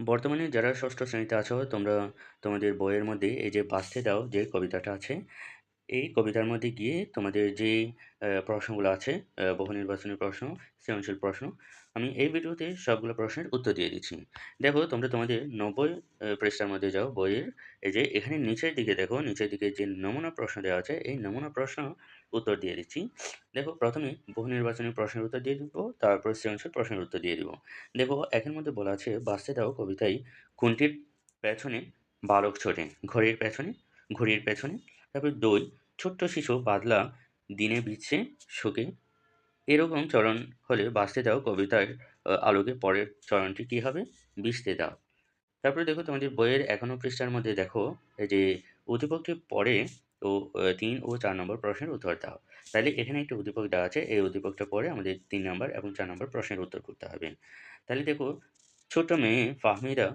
বর্তমানে যারা ষষ্ঠ শ্রেণীতে আছো তোমরা তোমাদের বইয়ের মধ্যে এই যে বাঁচতে দাও যে কবিতাটা আছে, এই কবিতার মধ্যে গিয়ে তোমাদের যে প্রশ্নগুলো আছে, বহু নির্বাচনী প্রশ্ন, সৃজনশীল প্রশ্ন, আমি এই ভিডিওতে সবগুলো প্রশ্নের উত্তর দিয়ে দিচ্ছি। দেখো তোমরা তোমাদের ৯০ পৃষ্ঠার মধ্যে যাও বইয়ের, এই যে এখানে নিচের দিকে দেখো, নিচের দিকে যে নমুনা প্রশ্ন দেওয়া আছে এই নমুনা প্রশ্ন উত্তর দিয়ে দিচ্ছি। দেখো প্রথমে বহু নির্বাচনী প্রশ্নের উত্তর দিয়ে দিব, তারপর সৃজনশীল প্রশ্নের উত্তর দিয়ে দিব। দেখো একের মধ্যে বলা আছে বাঁচতে দাও কবিতায় কোনটির পেছনে বালক ছোটে, ঘড়ির পেছনে। তারপর ২, ছোট্ট শিশু বাদলা দিনে ভিজছে শোকে। এরকম চরণ হলে বাঁচতে দাও কবিতার আলোকে পরের চরণটি কী হবে? ভিজতে দাও। তারপরে দেখো তোমাদের বইয়ের ৫১ পৃষ্ঠার মধ্যে দেখো এই যে উদ্দীপকটি পড়ে ও ৩ ও ৪ নম্বর প্রশ্নের উত্তর দাও। তাইলে এখানে একটা উদ্দীপক দেওয়া আছে, এই উদ্দীপকটা পড়ে আমাদের ৩ নাম্বার এবং ৪ নম্বর প্রশ্নের উত্তর করতে হবে। তাহলে দেখো, ছোট্ট মেয়ে ফাহমিদা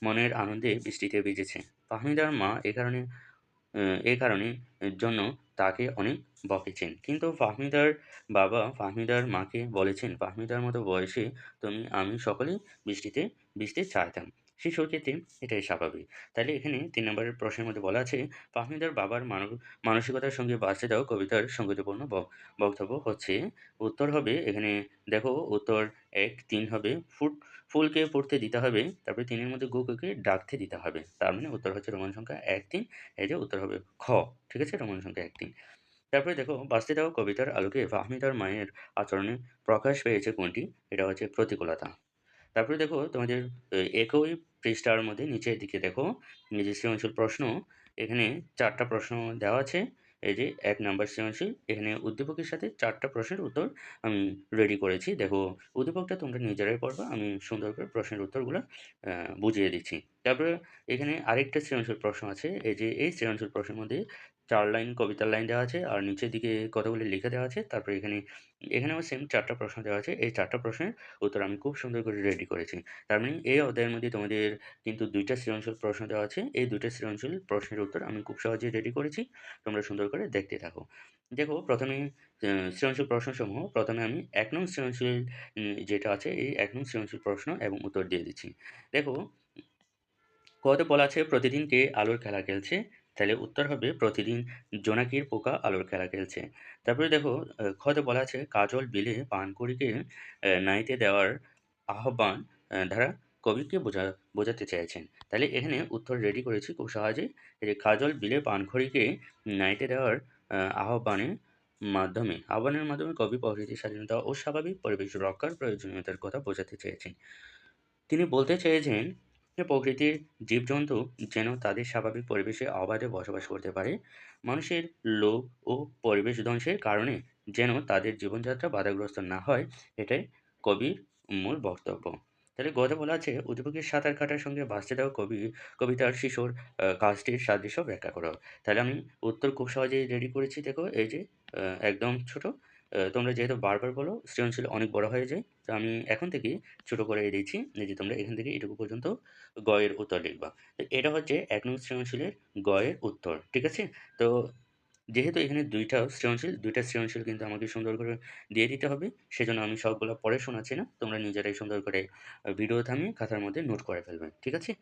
মনের আনন্দে বৃষ্টিতে ভিজেছে। ফাহমিদার মা এ কারণে জন্য তাকে অনেক বকেছেন। কিন্তু ফাহমিদার বাবা ফাহমিদার মাকে বলেছেন, "ফাহমিদার মতো বয়সে আমি সকলেই বৃষ্টিতে ভিজতে চাইতাম।" শিশুর ক্ষেত্রে এটাই স্বাভাবিক। তাইলে এখানে ৩ নম্বরের প্রশ্নের মধ্যে বলা আছে, ফাহমিদার বাবার মানসিকতার সঙ্গে বাঁচতে দাও কবিতার সঙ্গতিপূর্ণ বক্তব্য হচ্ছে। উত্তর হবে এখানে, দেখো উত্তর ১, ৩ হবে ফুলকে ফুটতে দিতে হবে, তারপরে ৩ এর মধ্যে গুকুকে ডাকতে দিতে হবে। তার মানে উত্তর হচ্ছে রোমান সংখ্যা ১, ৩। এই যে উত্তর হবে খ। ঠিক আছে? রোমান সংখ্যা ১, ৩। তারপরে দেখো, বাঁচতে দাও কবিতার আলোকে ফাহমিদার মায়ের আচরণে প্রকাশ পেয়েছে কোনটি? এটা হচ্ছে প্রতিকূলতা। তারপরে দেখো তোমাদের একই পৃষ্ঠার মধ্যে নিচের দিকে দেখো, এই যে সৃজনশীল প্রশ্ন, এখানে ৪ টা প্রশ্ন দেওয়া আছে। এই যে ১ নাম্বার সৃজনশীল, এখানে উদ্দীপকের সাথে ৪ টা প্রশ্নের উত্তর আমি রেডি করেছি। দেখো উদ্দীপকটা তোমরা নিজেরাই পড়বা, আমি সুন্দর করে প্রশ্নের উত্তরগুলো আ বুঝিয়ে দিচ্ছি। তারপরে এখানে আরেকটা সৃজনশীল প্রশ্ন আছে। এই যে এই সৃজনশীল প্রশ্নের মধ্যে ৪ লাইন কবিতার লাইন দেওয়া আছে আর নিচের দিকে কতগুলি লিখে দেওয়া আছে। তারপরে এখানেও সেম ৪ টা প্রশ্ন দেওয়া আছে। এই ৪ টা প্রশ্নের উত্তর আমি খুব সুন্দর করে রেডি করেছি। তার মানে এই অধ্যায়ের মধ্যে তোমাদের কিন্তু ২ টা সৃজনশীল প্রশ্ন দেওয়া আছে। এই ২ টা সৃজনশীল প্রশ্নের উত্তর আমি খুব সহজেই রেডি করেছি। তোমরা সুন্দর করে দেখতে থাকো। দেখো প্রথমে সৃজনশীল প্রশ্নসমূহ, প্রথমে আমি ১ নং সৃজনশীল যেটা আছে এই ১ নং সৃজনশীল প্রশ্ন এবং উত্তর দিয়ে দিচ্ছি। দেখো, ক তে বলা আছে প্রতিদিন কে আলোর খেলা খেলছে? তাহলে উত্তর হবে প্রতিদিন জোনাকির পোকা আলোর খেলা খেলছে। তারপরে দেখো, খ তে বলা আছে কাজল বিলে পানকড়িকে নাইতে দেওয়ার আহ্বান দ্বারা কবি কে বোঝাতে চেয়েছেন। তাহলে এখানে উত্তর রেডি করেছি খুব সহজেই। এই যে কাজল বিলে পানখড়িকে নাইতে দেওয়ার আহ্বানের মাধ্যমে কবি প্রকৃতির স্বাধীনতা ও স্বাভাবিক পরিবেশ রক্ষার প্রয়োজনীয়তার কথা বোঝাতে চেয়েছেন। তিনি বলতে চেয়েছেন যে প্রকৃতির জীবজন্তু যেন তাদের স্বাভাবিক পরিবেশে অবাধে বসবাস করতে পারে। মানুষের লোভ ও পরিবেশ ধ্বংসের কারণে যেন তাদের জীবনযাত্রা বাধাগ্রস্ত না হয়, এটাই কবির মূল বক্তব্য। তাহলে গতে বলা আছে উদ্দীপকের সাঁতার কাটার সঙ্গে বাঁচতে দেওয়া কবিতার শিশুর কাজটির সাদৃশ্য ব্যাখ্যা করো। তাহলে আমি উত্তর খুব সহজেই রেডি করেছি। দেখো এই যে একদম ছোট। তোমরা যেহেতু বারবার বলো সৃজনশীল অনেক বড় হয়ে যায়। তো আমি এখন থেকেই ছোট করে দিচ্ছি, এই যে তোমরা এখান থেকে এটুকু পর্যন্ত গ এর উত্তর লিখবা। তো এটা হচ্ছে ১ নং সৃজনশীলের গ এর উত্তর। ঠিক আছে? তো যেহেতু এখানে ২ টা সৃজনশীল কিন্তু আমাকে সুন্দর করে দিয়ে দিতে হবে। সেজন্য আমি সবগুলা পড়ে শোনাচ্ছি না। তোমরা নিজেরাই সুন্দর করে ভিডিও থামিয়ে খাতার মধ্যে নোট করে ফেলবে। ঠিক আছে?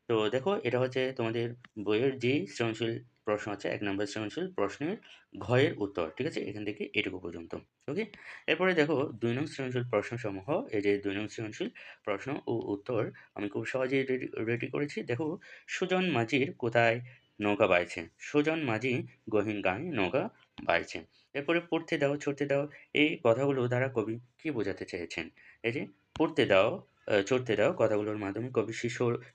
তো দেখো এটা হচ্ছে তোমাদের বইয়ের যেই সৃজনশীল প্রশ্ন আছে ১ নম্বর সৃজনশীল প্রশ্নের ঘ এর উত্তর। ঠিক আছে? এখান থেকে এটুকু পর্যন্ত। ওকে? এরপরে দেখো ২ নং সৃজনশীল প্রশ্নসমূহ, এই যে ২ নং সৃজনশীল প্রশ্ন ও উত্তর আমি খুব সহজেই রেডি করেছি। দেখো, সুজন মাঝির কোথায় নৌকা বাইছে? সুজন মাঝি গহীন গাঁয়ে নৌকা বাইছে। এরপরে পড়তে দাও, ছুটতে দাও, এই কথাগুলো দ্বারা কবি কি বোঝাতে চেয়েছেন? এই যে পড়তে দাও, চড়তে দাও কথাগুলোর মাধ্যমে কবি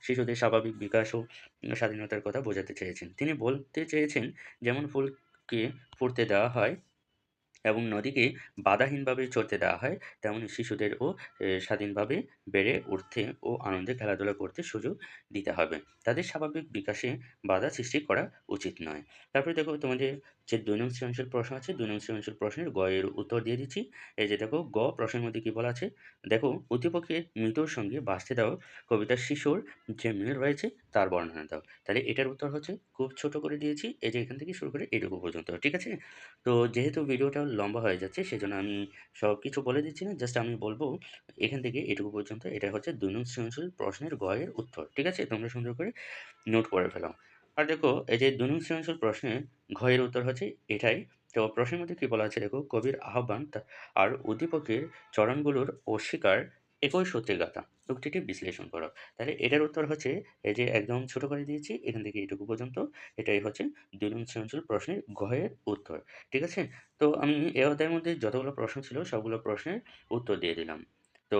শিশুদের স্বাভাবিক বিকাশ ও স্বাধীনতার কথা বোঝাতে চেয়েছেন। তিনি বলতে চেয়েছেন, যেমন ফুলকে ফুটতে দেওয়া হয় এবং নদীকে বাধাহীনভাবে চলতে দেওয়া হয়, তেমনি শিশুদেরও স্বাধীনভাবে বেড়ে উঠতে ও আনন্দে খেলাধুলা করতে সুযোগ দিতে হবে। তাদের স্বাভাবিক বিকাশে বাধা সৃষ্টি করা উচিত নয়। তারপরে দেখো তোমাদের যে ২ নং সৃজনশীল প্রশ্ন আছে, ২ নং সৃজনশীল প্রশ্নের গ এর উত্তর দিয়ে দিচ্ছি। এই যে দেখো, গ প্রশ্নের মধ্যে কি বলা আছে? দেখো, উদ্দীপকের মৃত্যুর সঙ্গে বাঁচতে দাও কবিতার শিশুর যে মিল রয়েছে তার বর্ণনা দাও। তাহলে এটার উত্তর হচ্ছে খুব ছোট করে দিয়েছি। এই যে এখান থেকে শুরু করে এটুকু পর্যন্ত। ঠিক আছে? তো যেহেতু ভিডিওটা লম্বা হয়ে যাচ্ছে, সেজন্য আমি সব কিছু বলে দিচ্ছি না। জাস্ট আমি বলব এখান থেকে এটুকু পর্যন্ত। এটা হচ্ছে ২ নং সৃজনশীল প্রশ্নের গ এর উত্তর। ঠিক আছে? তোমরা সুন্দর করে নোট করে ফেলো। আর দেখো এই যে ২ নং সৃজনশীল প্রশ্নে ঘ এর উত্তর হচ্ছে এটাই। তো প্রশ্নের মধ্যে কি বলা আছে দেখো, কবির আহ্বান আর উদ্দীপকের চরণগুলোর অস্বীকার একই সূত্রে গাঁথা। উক্তিটি বিশ্লেষণ করো। তাহলে এটার উত্তর হচ্ছে এই যে একদম ছোট করে দিয়েছি এখান থেকে এটুকু পর্যন্ত। এটাই হচ্ছে ২ নং সৃজনশীল প্রশ্নের ঘ এর উত্তর। ঠিক আছে? তো আমি এই অধ্যায়ের মধ্যে যতগুলো প্রশ্ন ছিল সবগুলো প্রশ্নের উত্তর দিয়ে দিলাম। তো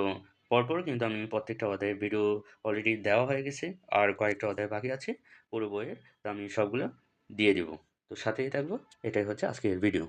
পরপর কিন্তু আমি প্রত্যেকটা অধ্যায়ের ভিডিও অলরেডি দেওয়া হয়ে গেছে। আর কয়েকটা অধ্যায় বাকি আছে পুরো বইয়ের। তো আমি সবগুলো দিয়ে দিব। তো সাথেই থাকবো। এটাই হচ্ছে আজকের ভিডিও।